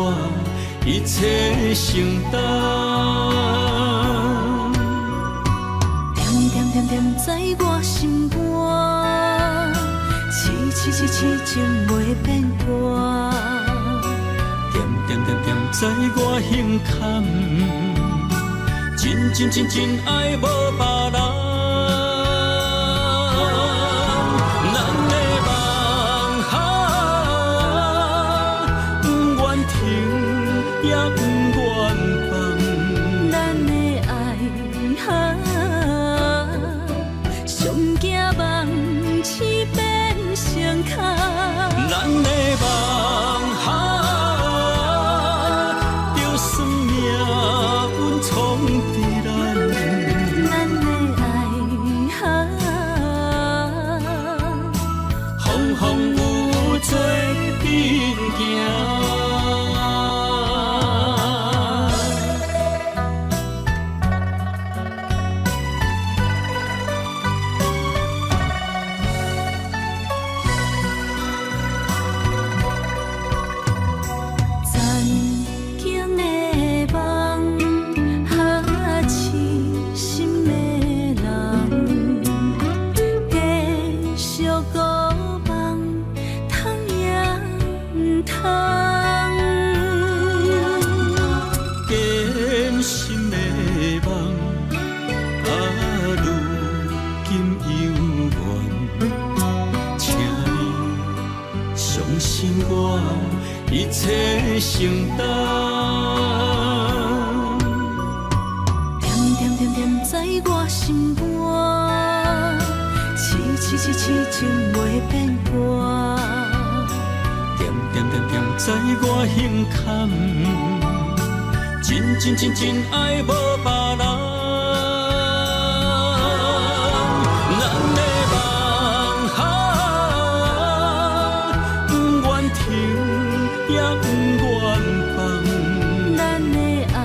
我一切承担。点点点点在我心肝，痴情袂变卦。点点点点在我胸坎，真爱无别人。也不愿放，咱的爱上惊梦痴变成空，咱的梦就算命运闯伫咱，咱的爱风风雨雨做阵行。一切承担，点点点点在我心肝，痴情袂变卦。点点点点在我胸坎，真爱无别人。也不愿放，咱的爱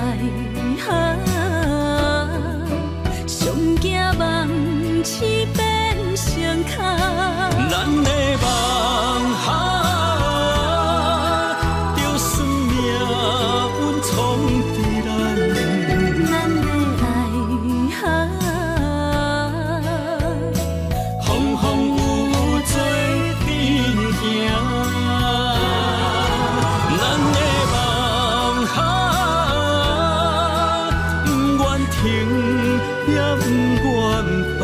上惊梦痴变成空，咱的梦就算命运闯伫咱，咱的爱风风雨雨做阵行。也不愿放，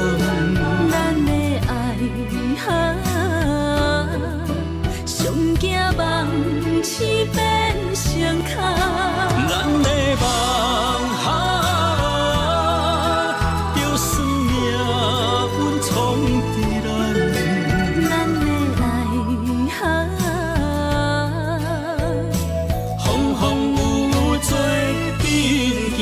咱的爱上惊梦痴变成空，咱的梦就算命运闯伫咱，咱的爱风风雨雨做阵行。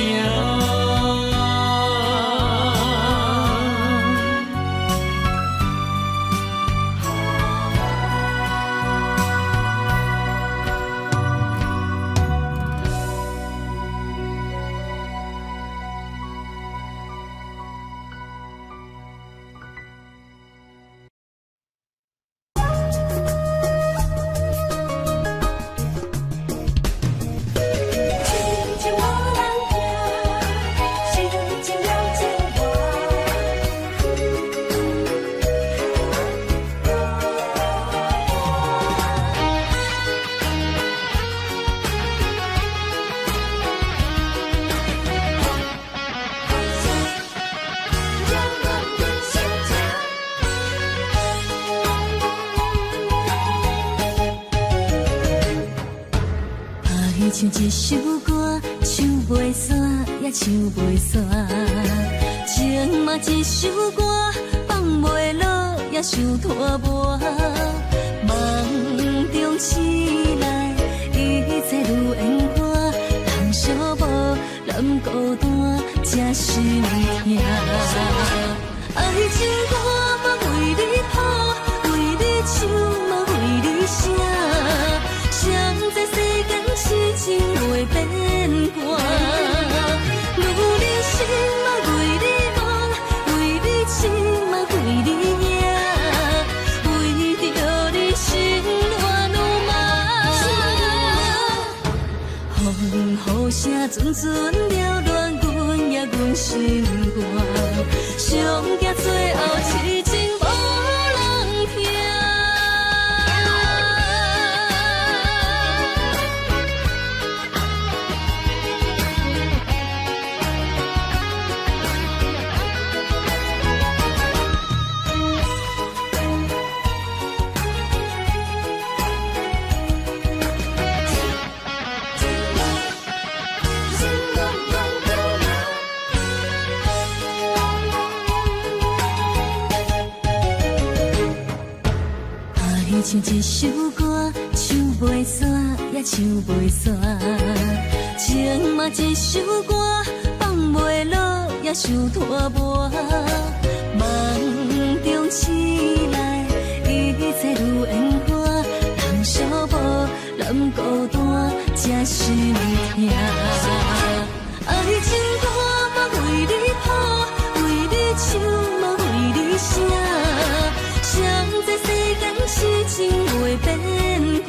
唱一首歌，唱袂煞也唱袂煞，情嘛一首歌，放袂落也想拖磨。梦中醒来，一切愈圆满，人寂寞，人孤单，才心痛。爱情我嘛为你谱，为你唱嘛为你写，谁知世间痴情袂变卦，愈人心嘛为你梦，为你情嘛为你影，为着你心乱如麻。风雨声阵阵缭乱，阮也阮心肝，上惊最后痴情无人听。唱一首歌，唱袂煞，也唱袂煞。情嘛一首歌，放袂落，也想拖磨。梦中醒来，一切如烟花。人寂寞，人孤单，才心痛。爱情歌嘛为你谱，为你唱嘛为你写。谁知世间痴情袂变卦，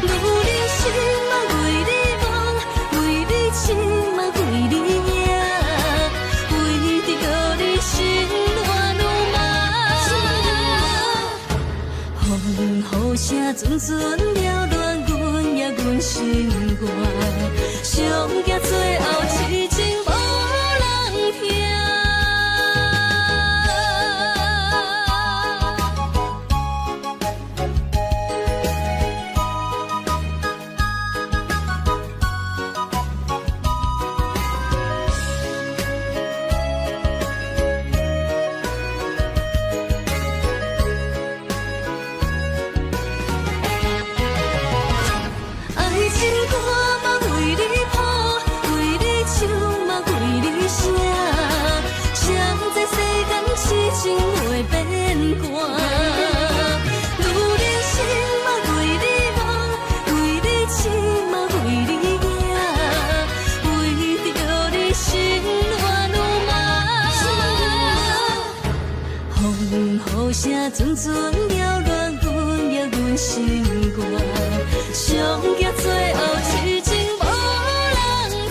女人心嘛为你梦，为你情嘛为你赢，为着你心乱如麻。风雨声阵阵缭乱，阮也阮心肝，上惊最后痴情无人听。情袂变卦，女人心嘛为你梦，为你情嘛为你赢，为着你心乱如麻。风雨声阵阵缭乱，阮也阮心肝，上惊最后痴情无人听。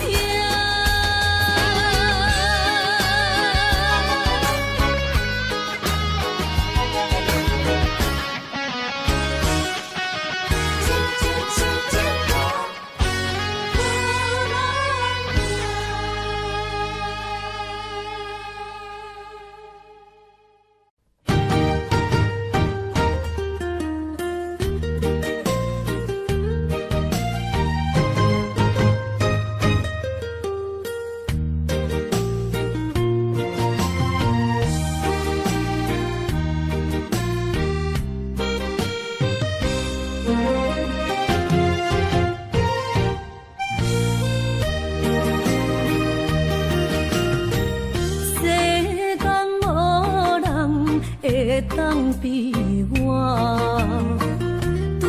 当比我对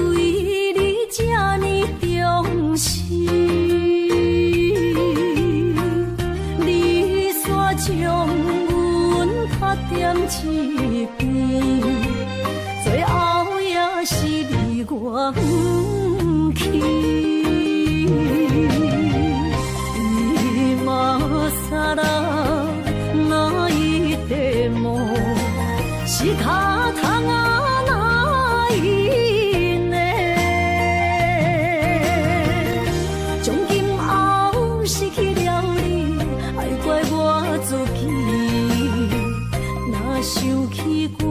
你这呢重视，你煞将阮拍点一边，最后也是你我不去。今ら泣いても仕方がないね。从今后失去了你，爱怪我自己。若想起过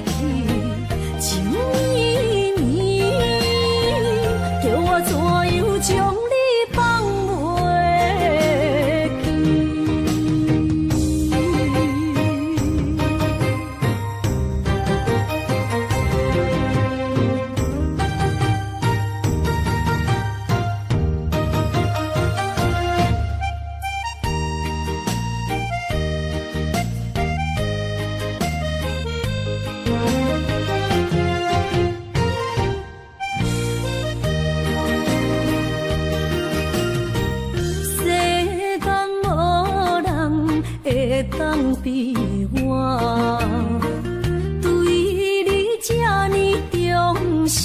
去，情绵绵，叫我怎样将你放袂记？当比我对你这呢重视，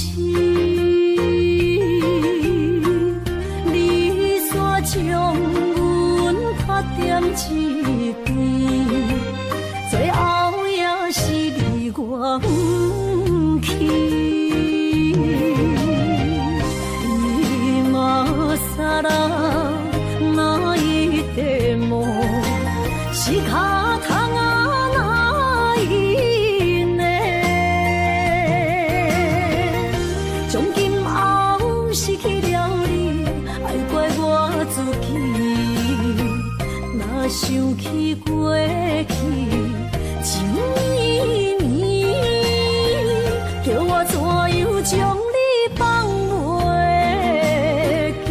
想起过去情绵绵，叫我怎样将你放袂记？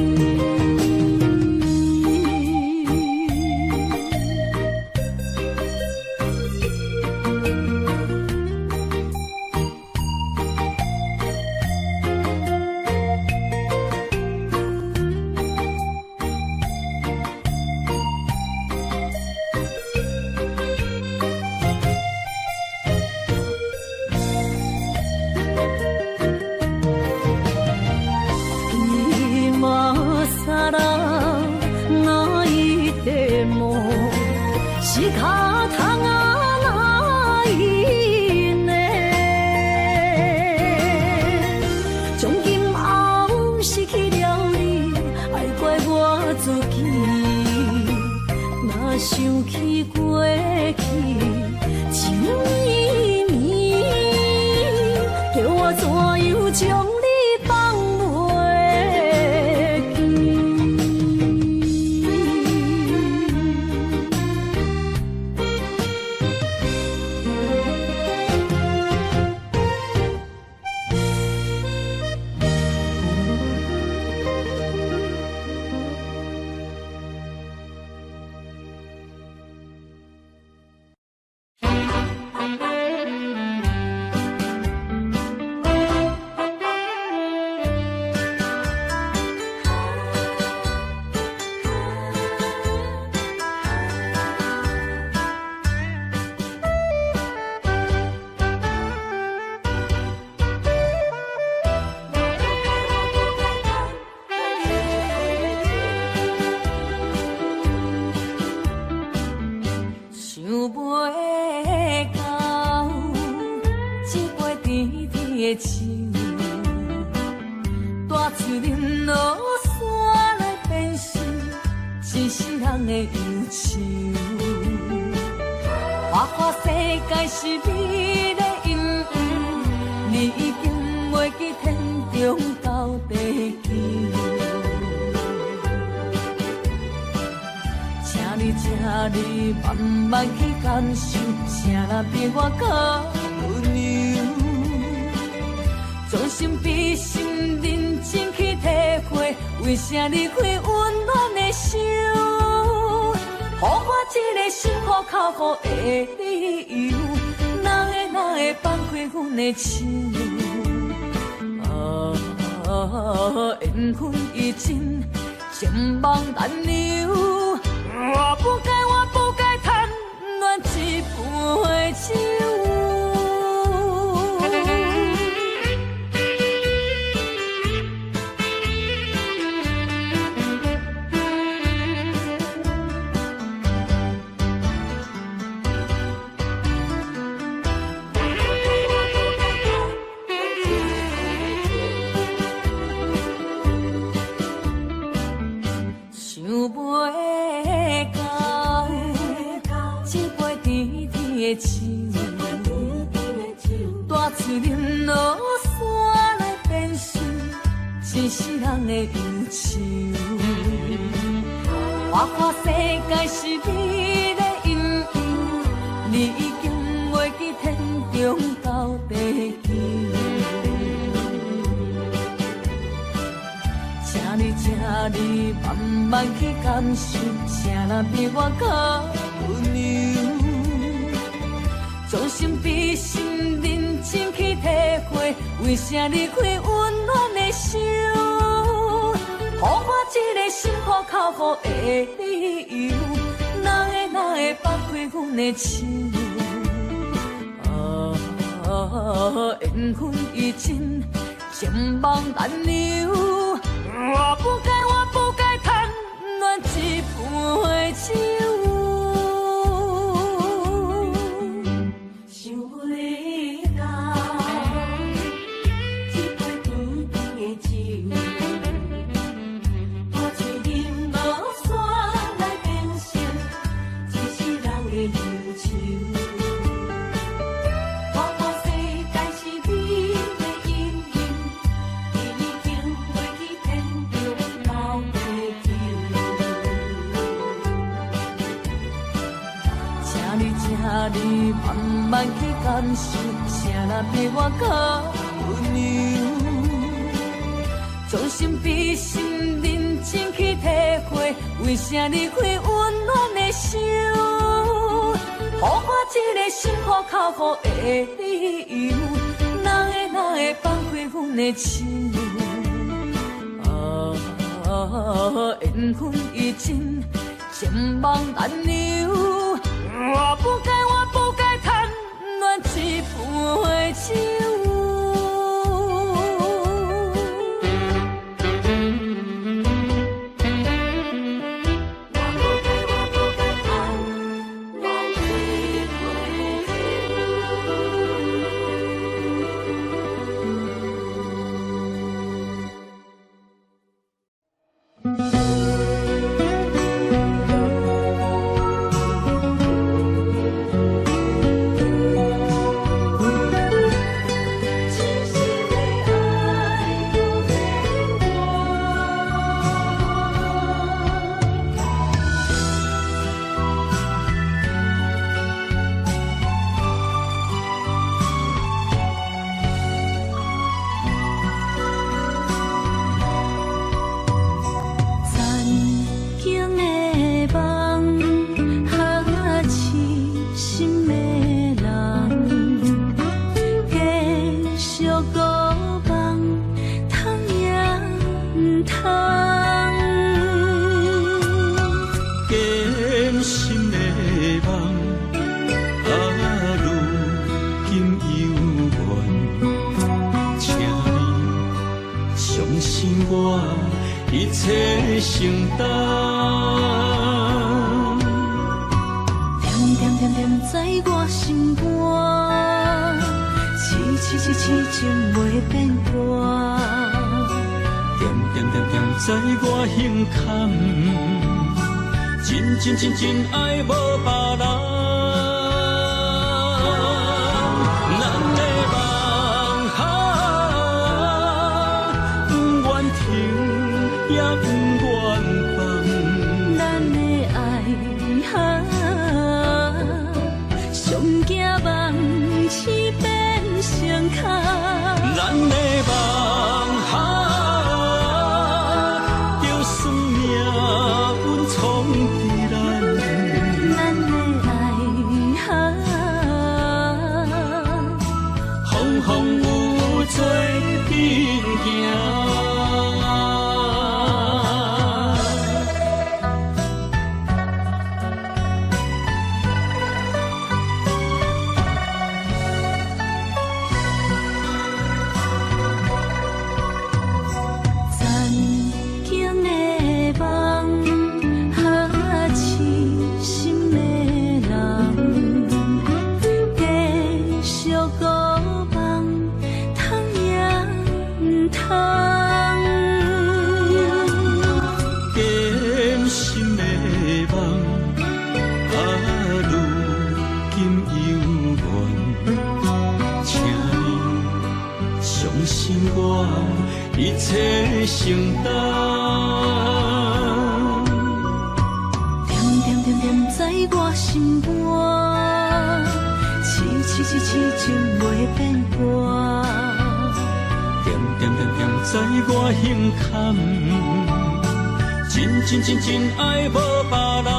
想起过去情绵绵，叫我怎样将你放袂记？你慢慢去感受，啥比我较温柔？将心比心，认真去体会，为啥离开温暖的手？予我一个心苦口苦的理由，哪会放开阮的手？缘分已尽，情梦难留。我不该贪恋一杯酒。想袂到，一杯甜甜的酒，大嘴饮落山来变成一世人的忧愁。看看世界是你的阴影，你已经袂记天中到地球。请你慢慢去感受，啥比我较温柔？将心比心，认真去体会，为啥离开温暖的手？予我一个心苦口苦的理由，哪会放开阮的手？缘分已尽，情梦难留。我不该贪恋一杯酒。想袂到，一杯甜甜的酒，大嘴饮落山来变成一世人的忧愁。看看世界是你的阴影，你已经袂记天中。你慢慢去感受，谁人比我较温柔？做心比心，认真去体会，为啥离开温暖的手？予我一个心苦口苦的理由，哪会放开阮的手？缘分已尽，情网难留。我不该贪恋一杯酒。真爱无别人，咱的梦不愿停，也不愿放。咱的爱上惊梦痴变成空。咱的梦就算命运冲。风有做阵行。一切承担，点点点点在我心肝，痴情袂变卦，点点点点在我胸坎，真爱无别人。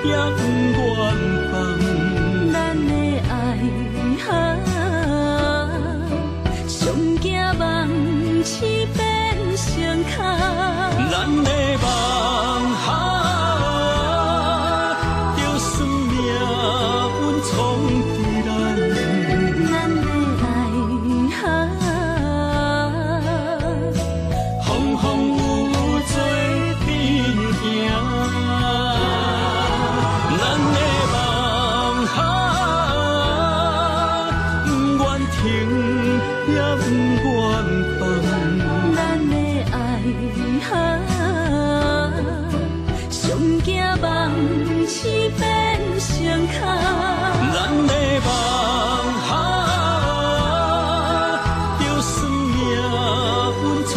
也不愿放，咱的爱上惊梦痴变成空。咱的梦就算命运冲伫咱，咱的爱风有做阵行。咱的梦不愿停，也不愿放。咱的爱上惊梦痴变成空。咱的梦就算命运。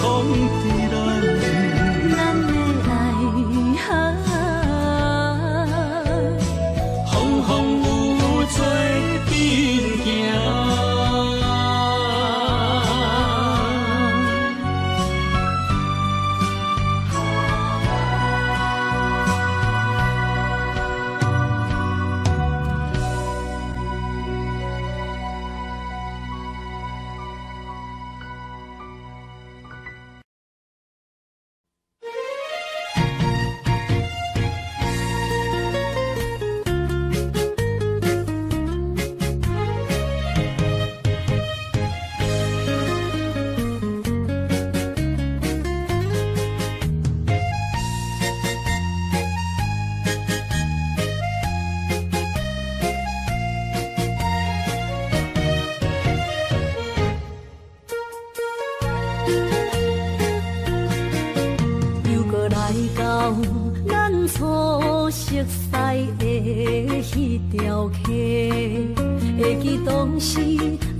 会记当时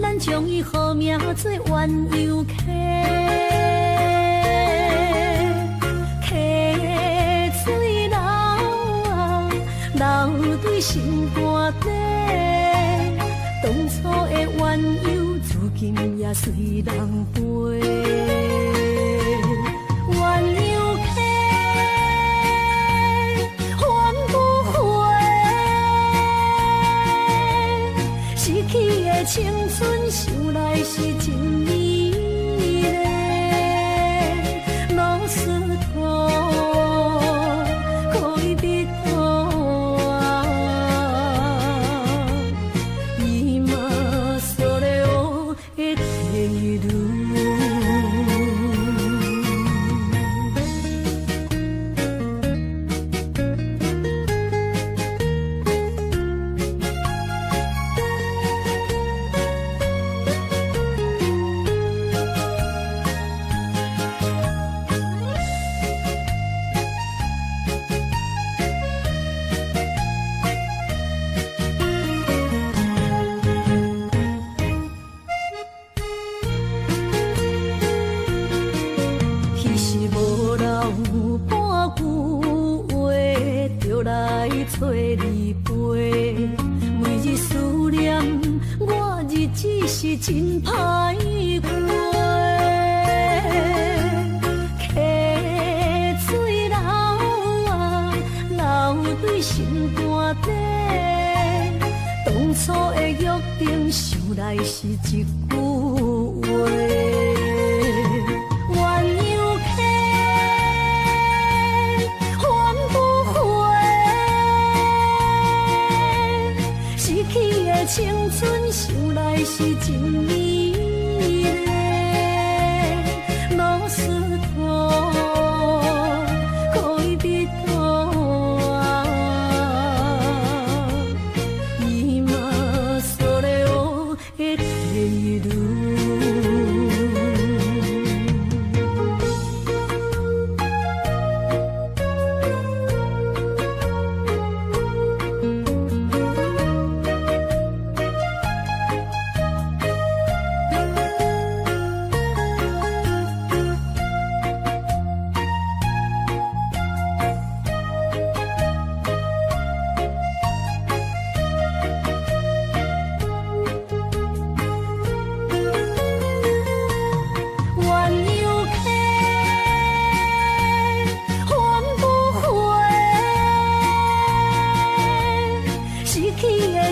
咱将伊号名做鸳鸯溪，溪水流啊流对心肝底，当初的鸳鸯至今也随人陪。鸳鸯溪翻不回，失去的青春想来是真美丽，老师徒可以比途啊，伊嘛所了的地路。找你陪，每日思念，我日子是真歹过。溪水流啊，流对心肝底，当初的约定，想来是一句话。青春想来是真美丽，老师徒可以比途啊，伊嘛所了的地路。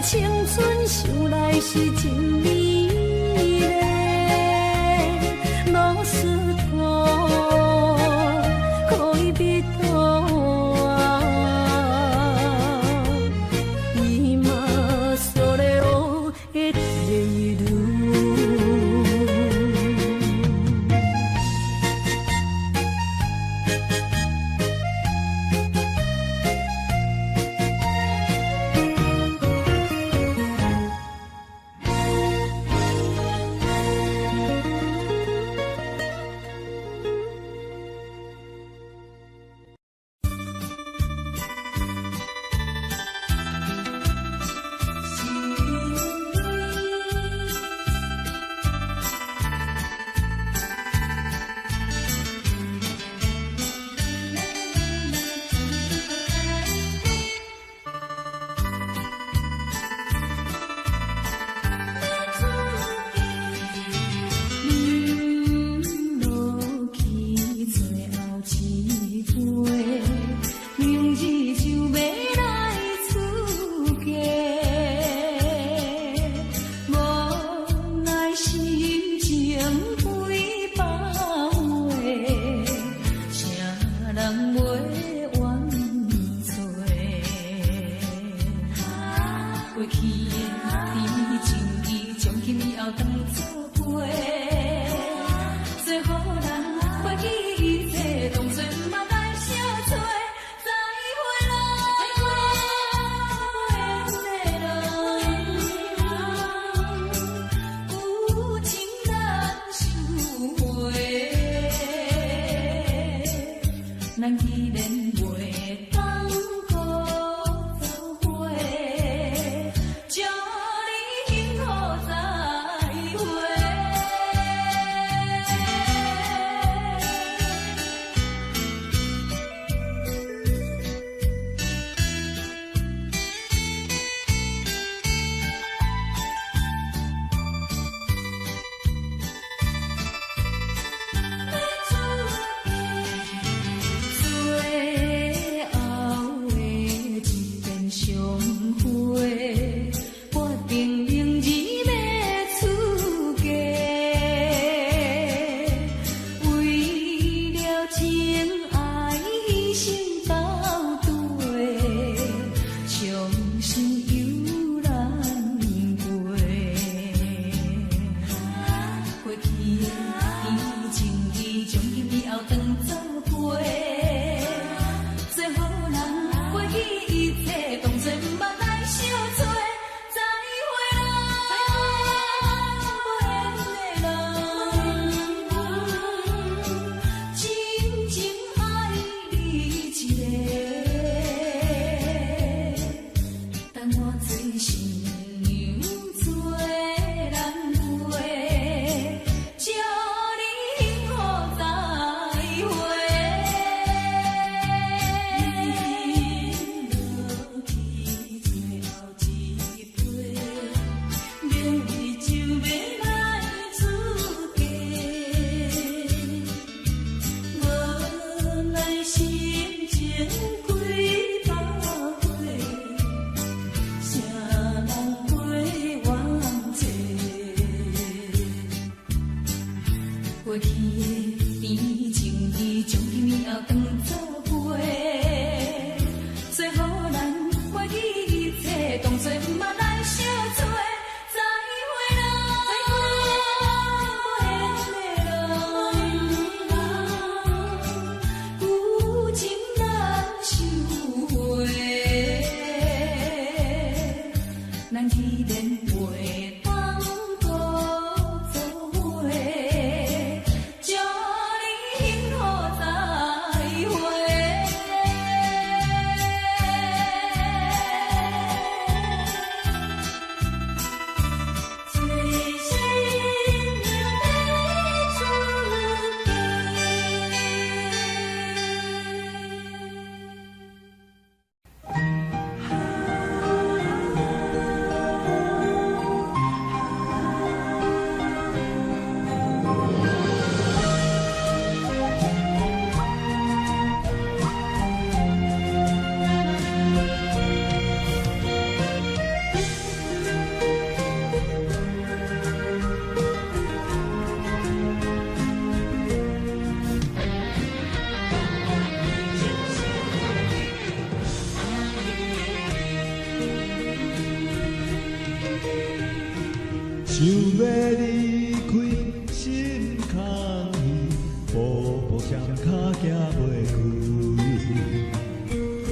青春想来是真美丽，老师徒可以比途啊，伊嘛所了的地路。咱依然袂当搁走回。过去的甜情意，从今以后当作陪，最好咱忘记一切，当作毋捌咱相做。再会啦，有情难收回，咱去年袂当搁做伙，祝你幸福再会。最心要出想要离开心空虚，步步双脚行袂开。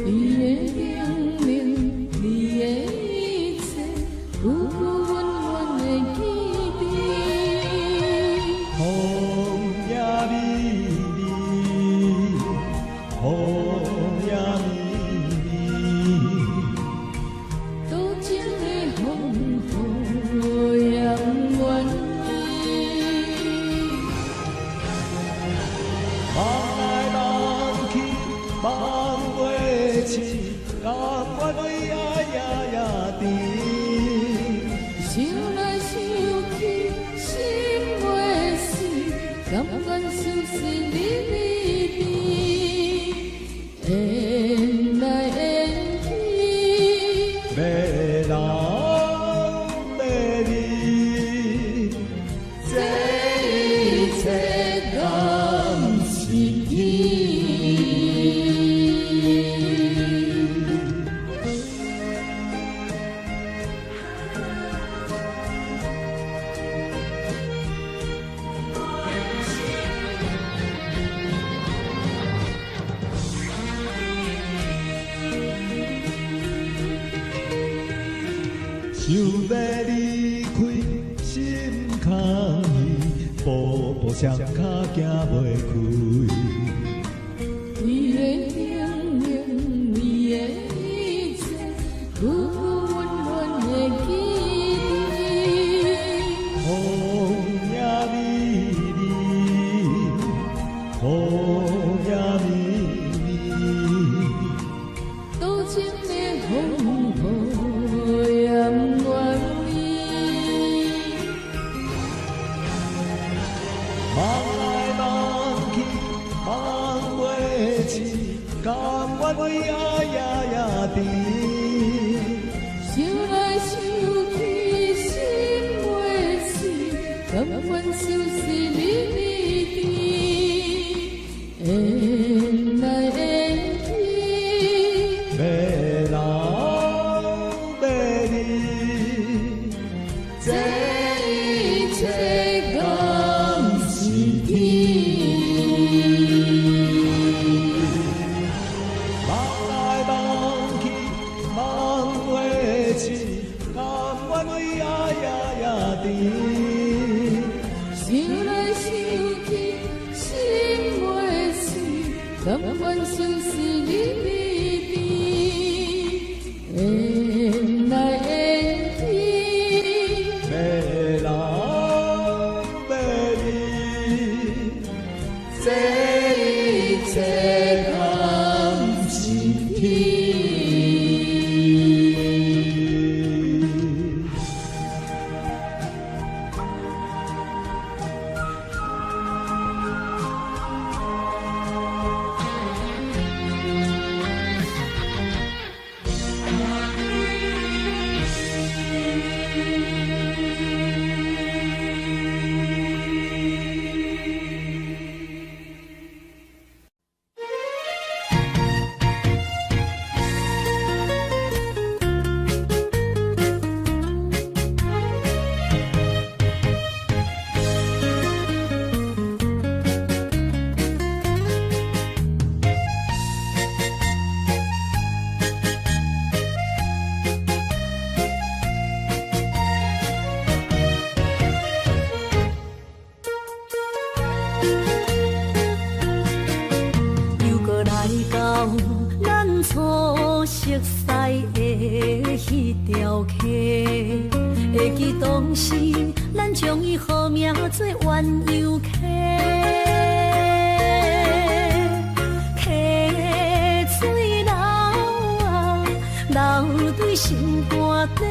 你的冷冷，你的一切，有阮阮的记忆。风也美丽，风也美丽，多情的风雨也愿意。梦来梦去，梦袂醒，甘愿为爱夜夜甜。想来想去，心袂死，甘愿相思离离别，缘来缘去。要人要你，这一切敢是天？想要离开心空虚，步步双脚行袂开。你的冷冷，你的一切，有阮阮的记忆。风也美丽，风也美丽，多情的风雨也不愿意。梦来梦去，梦袂醒，甘愿为爱夜夜甜。想来想去，心袂死，甘愿相思离离别，缘来缘去。要人要你，这一切敢是天？梦来梦去，梦袂醒，甘愿为爱夜夜甜。想来想去，心袂死，甘愿相思离离别，缘来缘去。要人要你，这一切敢是天？会记当时，咱将伊号名做鸳鸯溪。溪水流啊，流对心肝底。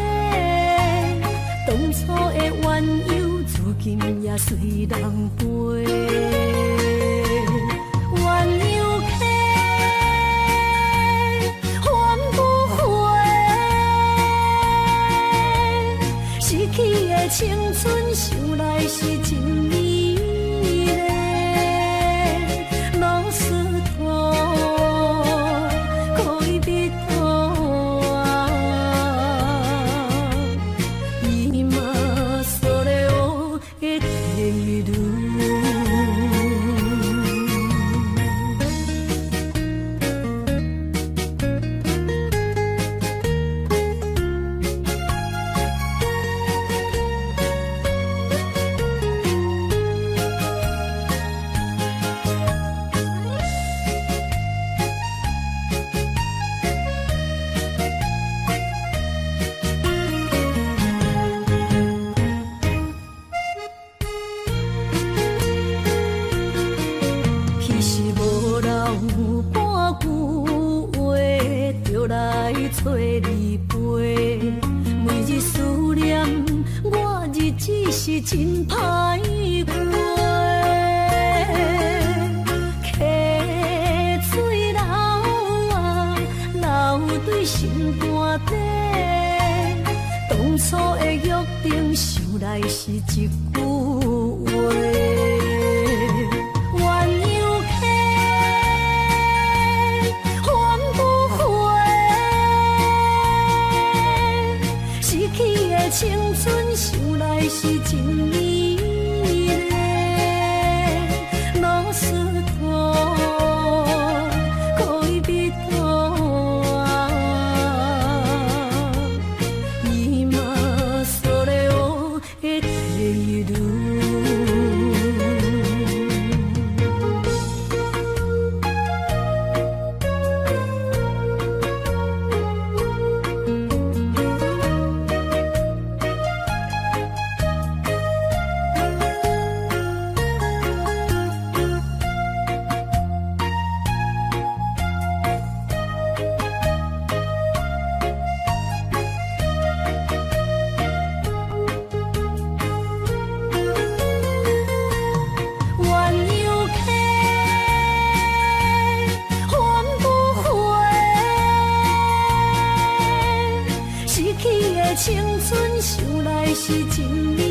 当初的鸳鸯，如今也随人飞。鸳鸯溪，翻不回。失去的青春，想来是真美丽。老师徒，可以比途啊，伊嘛所了的地路。找你陪，每日思念，我日子是真歹过。溪水流啊，流对心肝底。当初的约定，想来是一句话。青春想来是真美丽，老师徒可以比途啊，伊嘛所了的地路。青春想来是真美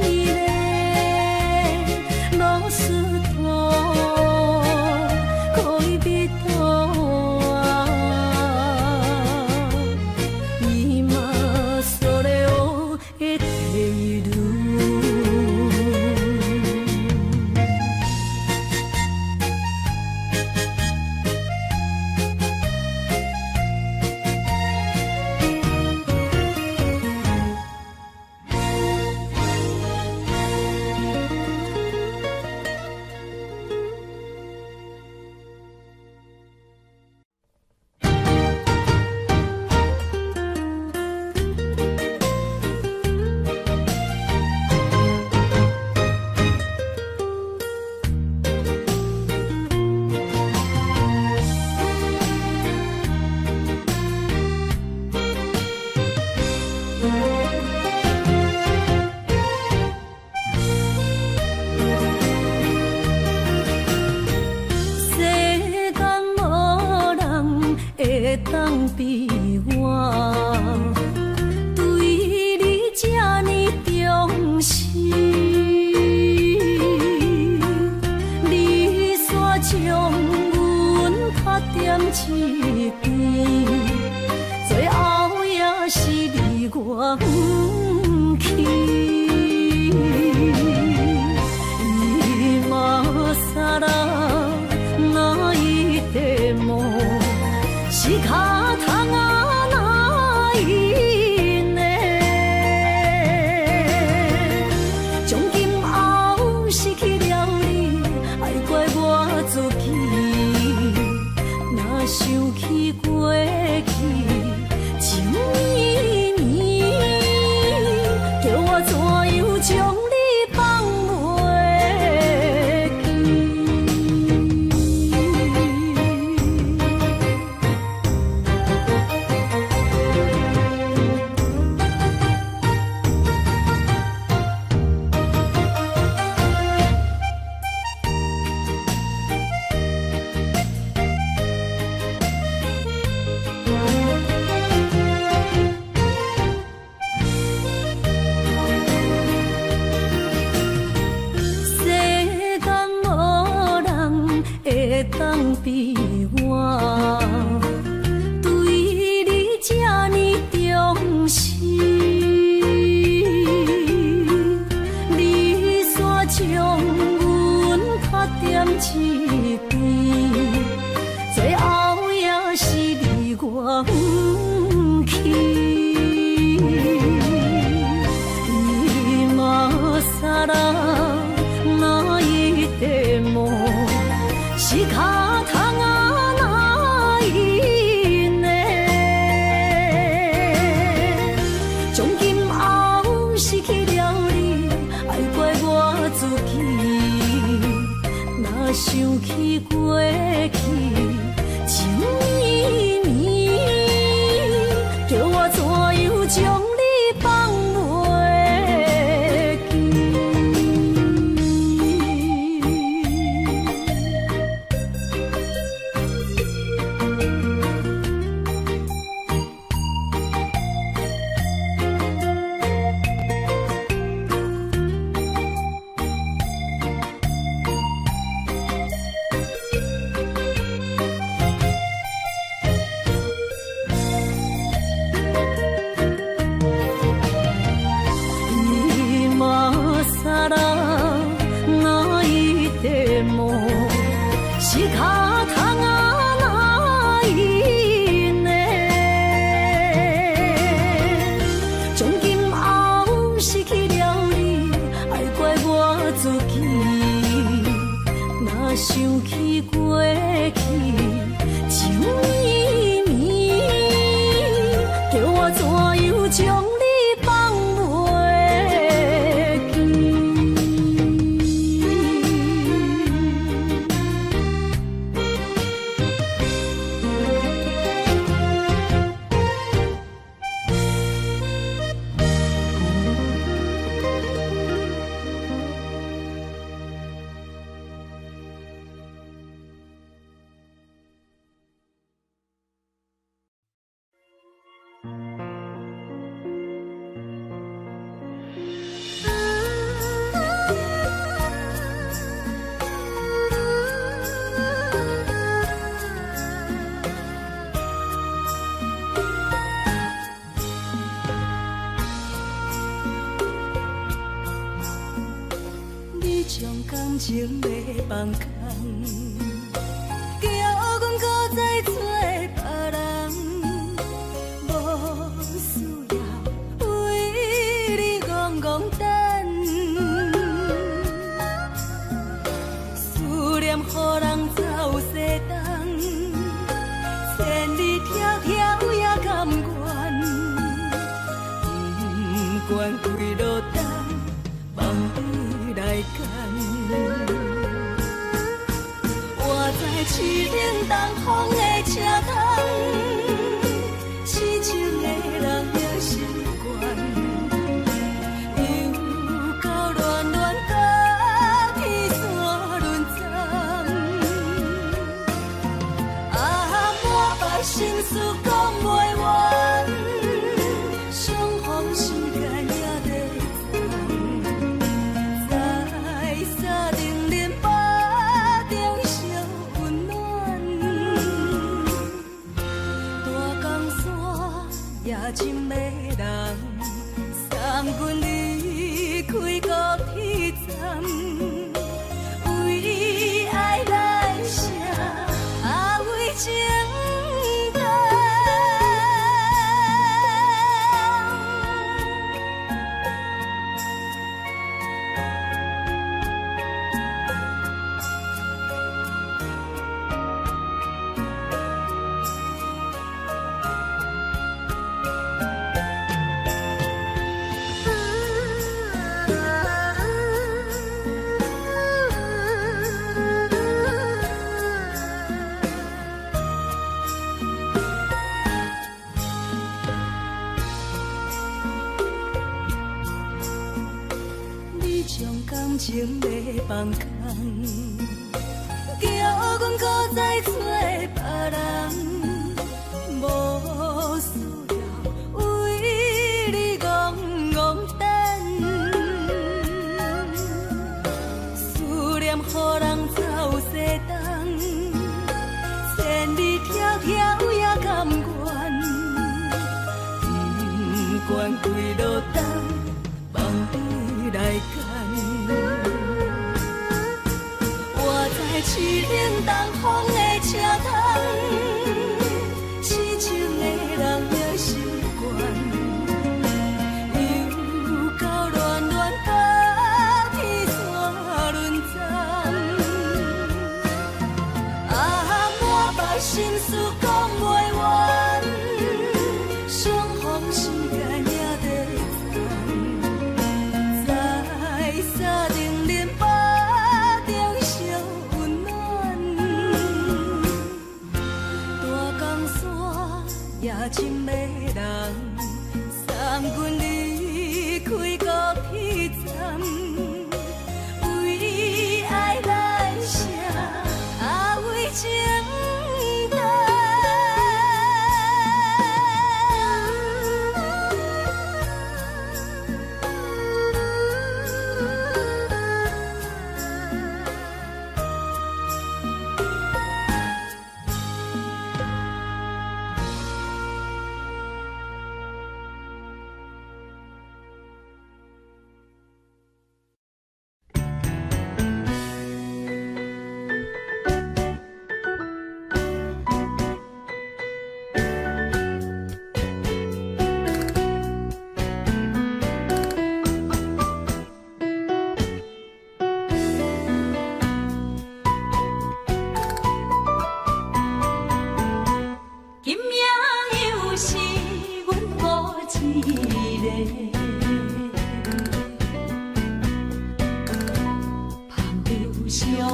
丽，老师徒可以比途啊，伊嘛所了的地路。当比我对你这呢重视，你煞将阮较点一边，最后也是你我不去，伊嘛撒拉那一点梦。是脚痛啊！比我对你这呢重视，你煞将阮较点一边，最后也是你我不去。今ら泣いても仕方がないね。从今后失去了你，爱怪我自己。若想起过去情绵绵，叫我怎样将你放袂记？想起过去情绵绵，叫我怎样将你放袂记？将感情要放空，叫阮搁再找别人，无需要为你戆戆等，思念予人走西东，千里迢迢也甘愿，不管几落冬，梦里来干。我在市顶东风的车窗，痴情的人也习惯，又到乱乱甲天山轮站。啊，满腹心事讲袂完，相逢时间也在真迷人，送阮离开高铁站，为爱来写为情长。感情要放空，叫阮搁再找别人，无需要为你戆戆等，思念予人走西东，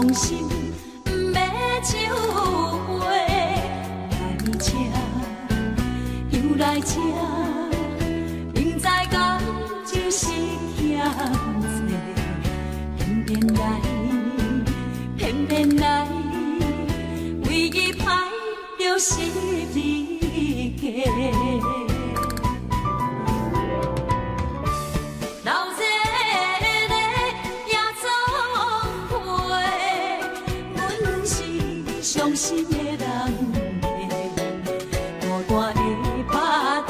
伤心，不要收回，来这，又来这，明知感情是险多，偏偏来，偏偏来，为伊歹着失你家。伤心的人，孤单的巴台，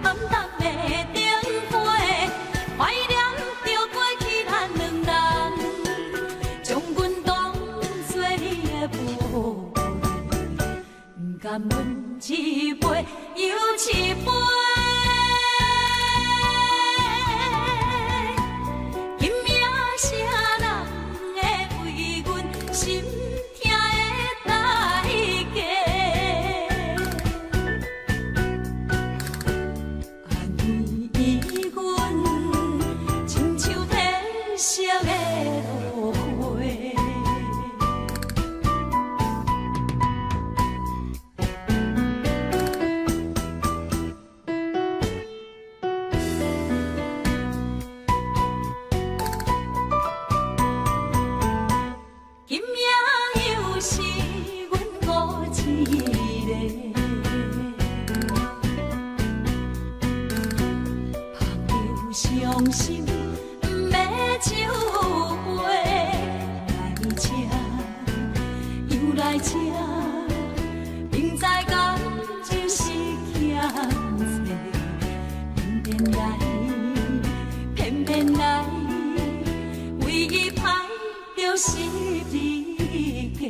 暗淡的灯花，怀念着过去咱两人，将阮当作你的宝贝，不甘阮一杯又一杯。今夜啥人会为阮心？伤心不要收回，来这，又来这，明知感情是险多，偏偏来，偏偏来，为伊歹着失你家。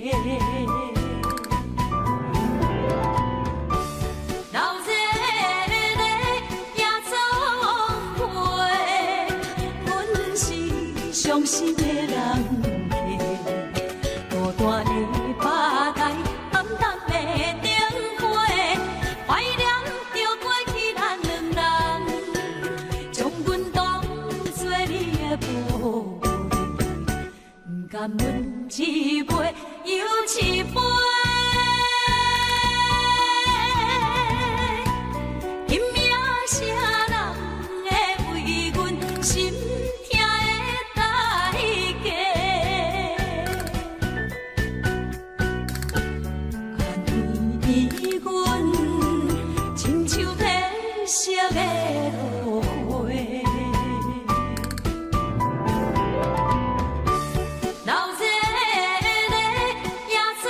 伤心的人，孤单的巴台，暗淡的灯花，怀念着过去咱两人，将阮当作你的宝贝，不甘阮一杯又一杯。今夜啥人会为阮心？色的落花，老热的夜总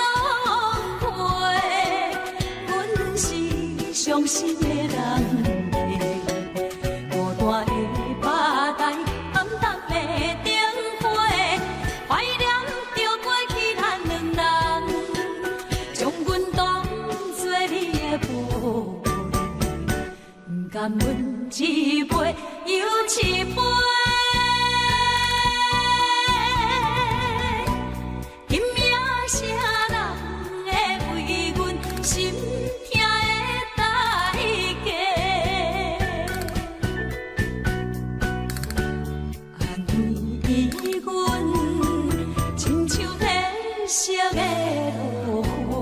会，阮是伤心的人，孤单的巴台，暗淡的灯花，怀念着过去咱两人，将阮当作你的宝。不甘阮一杯又一杯，今夜啥人会为阮心痛的代价？安慰阮，亲像褪色的落花。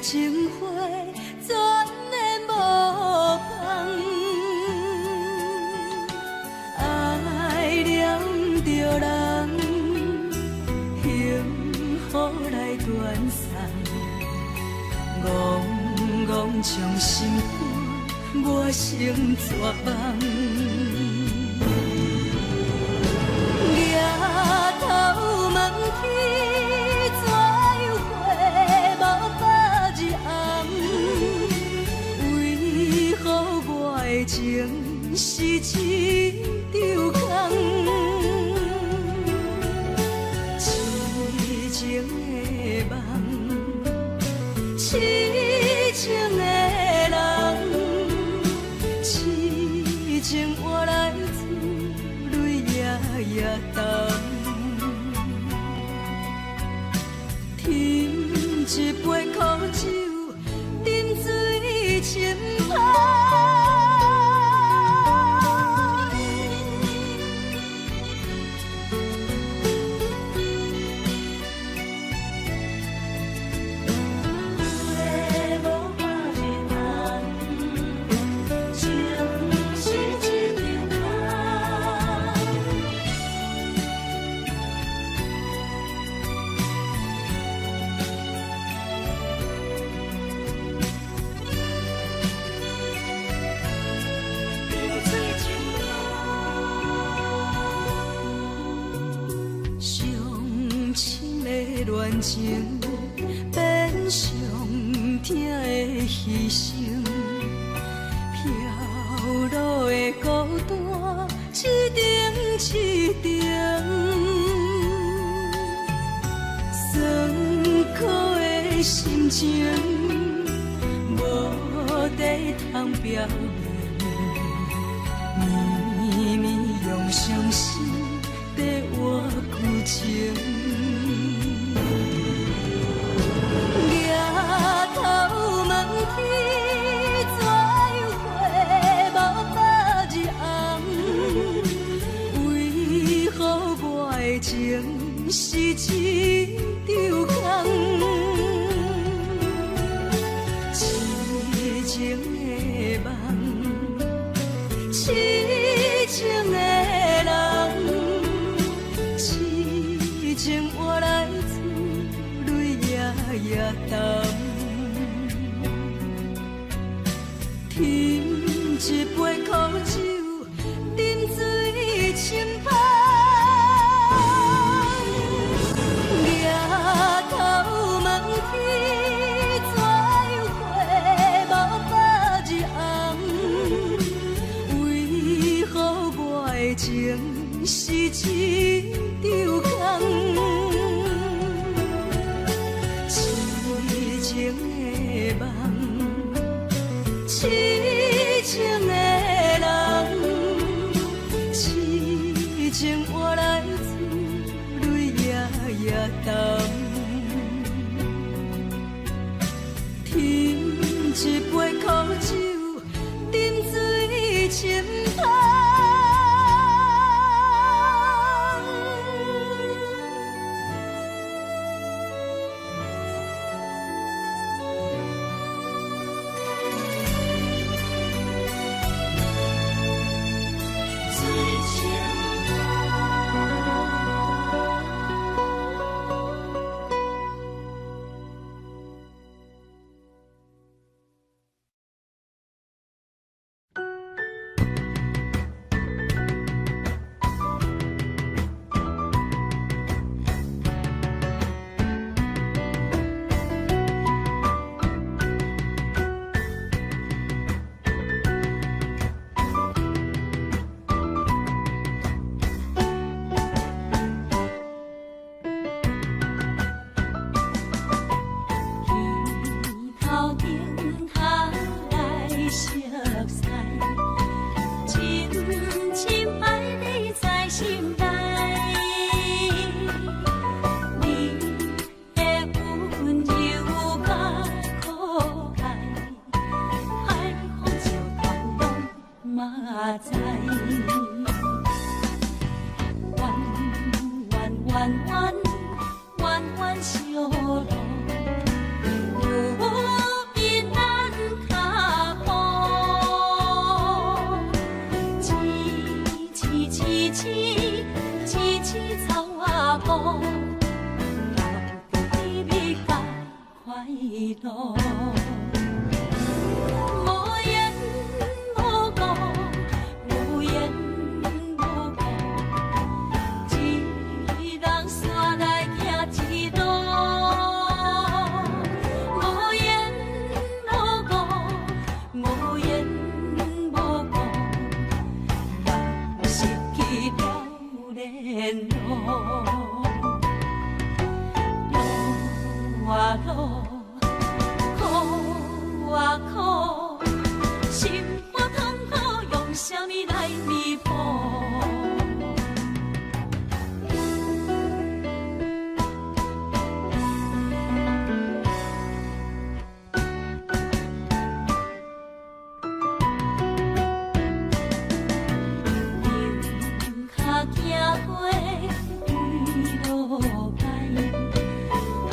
情花全然无放，爱念着人，幸福来断送，怣怣将心肝，我成绝望。抬头问天，怎样花无百日红？为何我的情是一场空？痴情的梦，痴情的人，痴情换来珠泪夜夜澹。斟一杯苦酒，饮水深芳。恋情变上疼的牺牲，飘落的孤单一点一点，酸苦的心情无地通表面，绵绵用伤心在活旧情。情是一场空，痴情的梦，痴情的人，痴情换来珠泪夜夜澹，添一杯苦酒，饮水深芳。情是一场空，痴情的梦，痴情的人，痴情换来珠泪夜夜澹，添一杯苦酒，饮水深芳。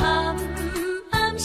暗暗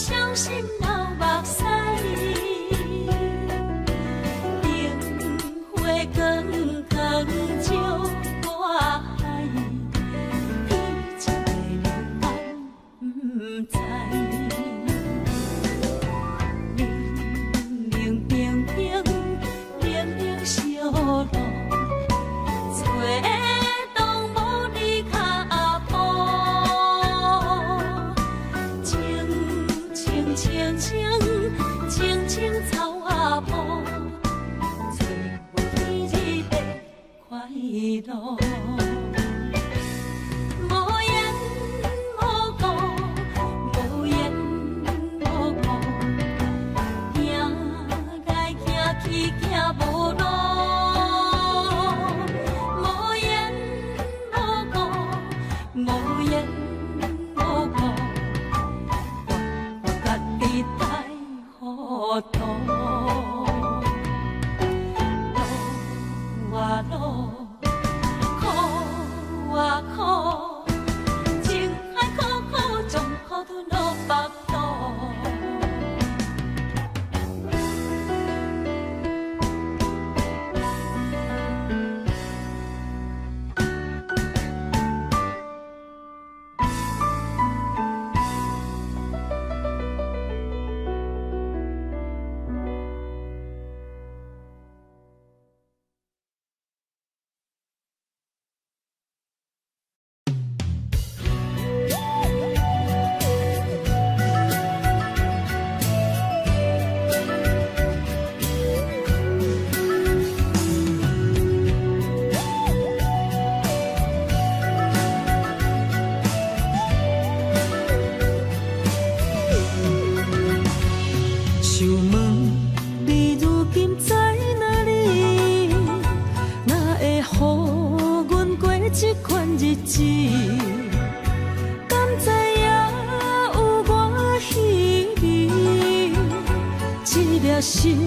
条心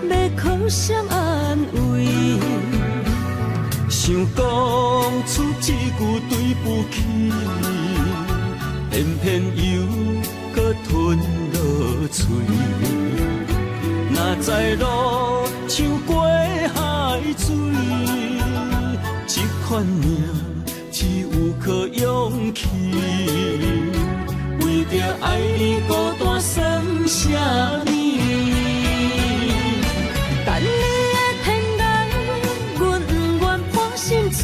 要靠谁安慰？想讲出一句对不起，偏偏又搁吞落嘴。若知路像过海水，这款命只有靠勇气。为着爱你孤单算什么？等你的天涯，阮不愿破心碎。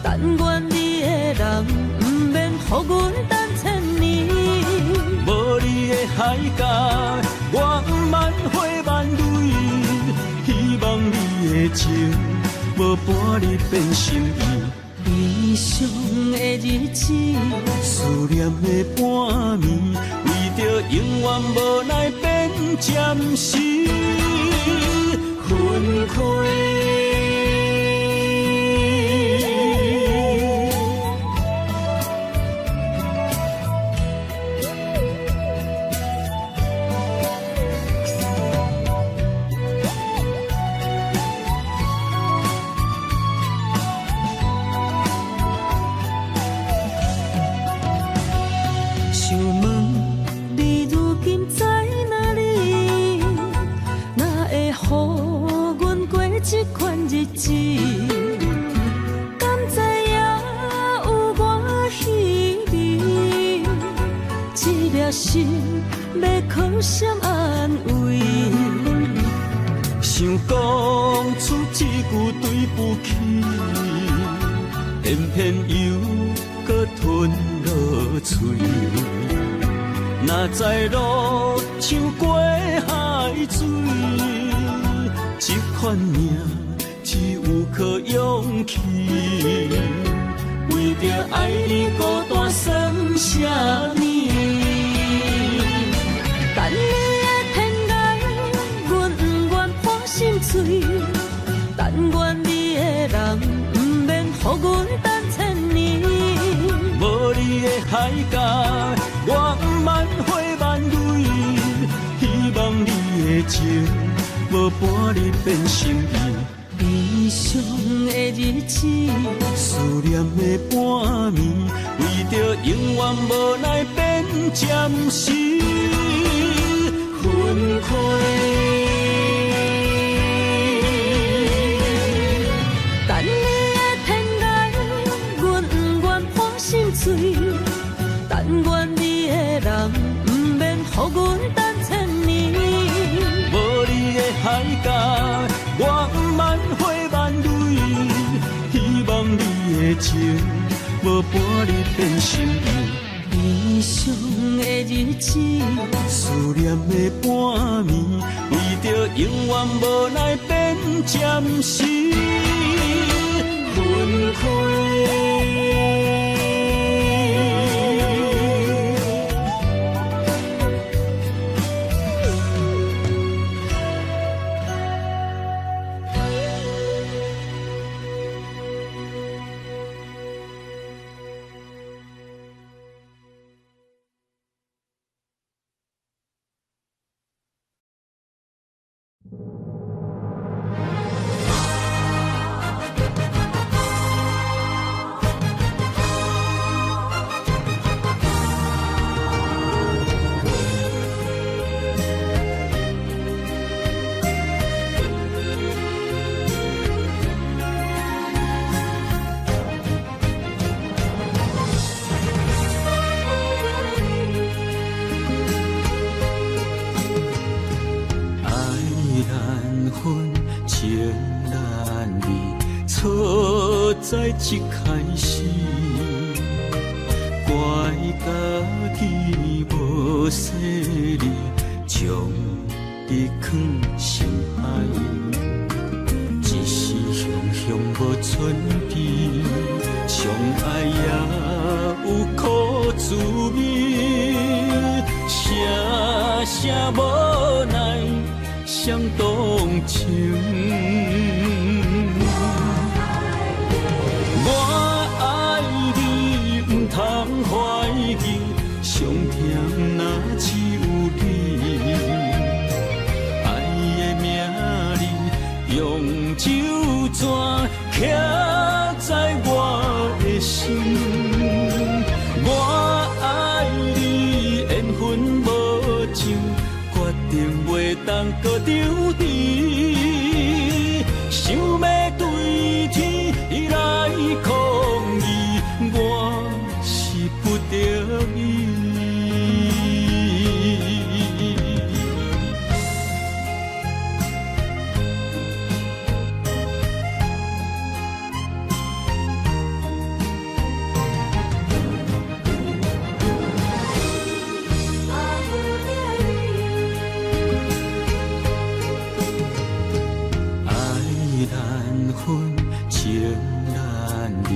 但愿你的人，不免予阮等千年。无你的海角，我万花万蕊。希望你的情，无伴你变心意。悲伤的日子，思念的半暝，为着永远无奈变暂时分开。想问你如今在哪里？哪会予阮过这款日子？敢知影有我稀微？这条心要靠谁安慰？想讲出一句对不起，偏偏又搁吞落嘴。若知路像过海水，这款命只有靠勇气。为着爱你孤单算什么？等你的天涯，阮不愿破心碎。但愿你的人，不免予阮等千年。无你的海角，我万花万蕊。希望你的情，无伴你变心意。悲伤的日子，思念的半暝，为着永远无奈变暂时分开。等你的天涯，阮不愿破心碎。但愿你的人，不免予阮等千年。无你的海角，我万花万蕊。希望你的情，无伴你变心意。悲伤的日子，思念的半暝，为着永远无奈变暂时分开。在一开始，怪家己无细腻，将你藏心海，一时雄雄无存知，相爱也有苦滋味，声声无奈伤动情。通怀疑，上疼若只有你。怎徛在我的心？我爱你缘分无尽，决定袂当搁丢弃。想要对天来抗议，我是不得已。情难离，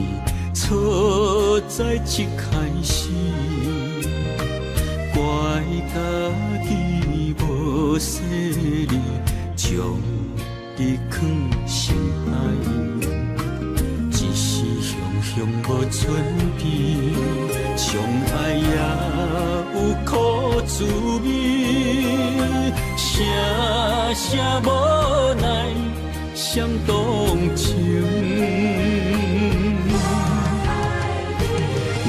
错在一开始，怪家己无细腻，将你放心海，一时雄雄无准备，相爱也有苦滋味，声声无奈。想动情，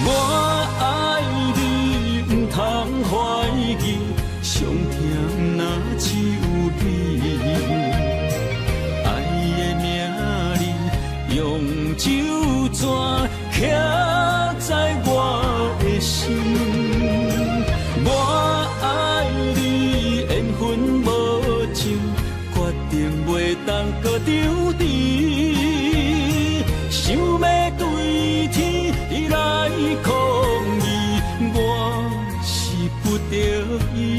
我爱你，不通怀疑，上疼若只有你。爱的名字用酒泉刻在我的心，我爱你，缘分无尽。决定袂当搁丢弃，想要对天来抗议，我是不得已。